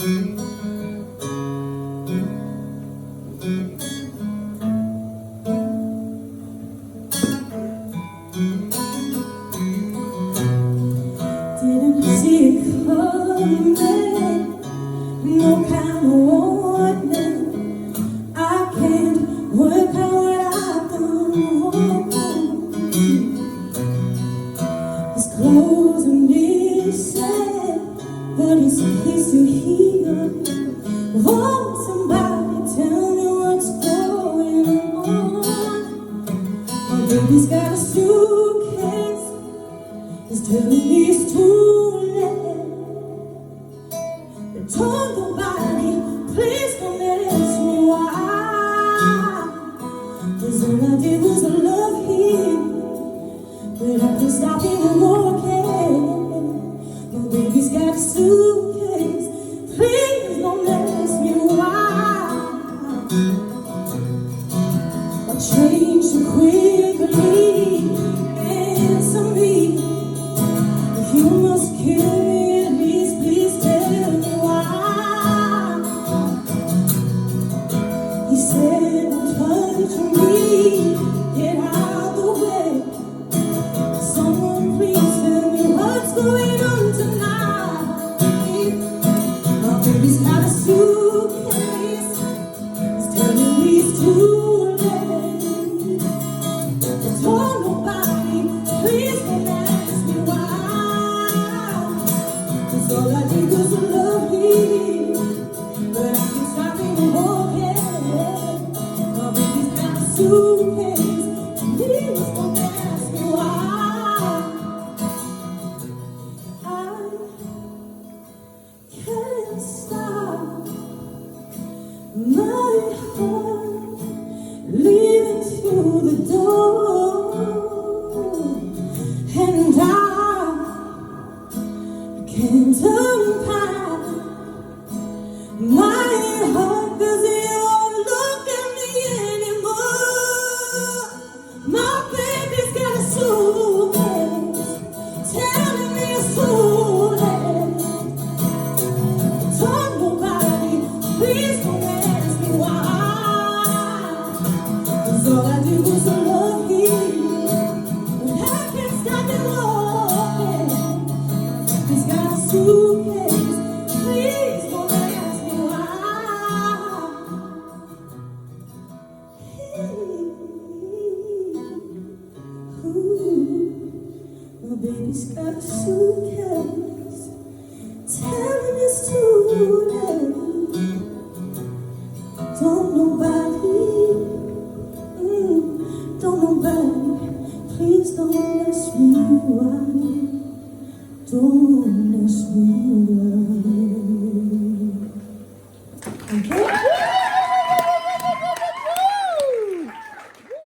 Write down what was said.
Didn't see it coming, no kind of warning. I can't work out what I've done. It's closing is sad, but it's a case to heal. Won't somebody tell me what's going on? My baby's got a suitcase, he's telling me it's too late. But told nobody, please don't ask me why. 'Cause all I did was love him, but I can't stop him walking. My baby's got a suitcase, please don't ask me why. I changed so quickly, answer me. If you must kill me, at least please tell me why. He said, touch me, get out the way. Someone please tell me what's going on tonight. My baby's got a suitcase, he's telling me it's too late. I told nobody, please don't ask me why. 'Cause all I did was love him, but I can't stop him walking. My baby's got a suitcase, please don't ask me why. I can't stop my heart leading to the door, and I can't unpack my heart 'cause it won't look at me anymore. My baby's got a suitcase, telling me it's too late. Told nobody, please don't ask me why. 'Cause all I did was love him, but I can't stop him walking. He's got a suitcase, please don't ask me why. My baby's got a suitcase, telling us too late. Don't nobody, please don't ask me why. Don't ask me why.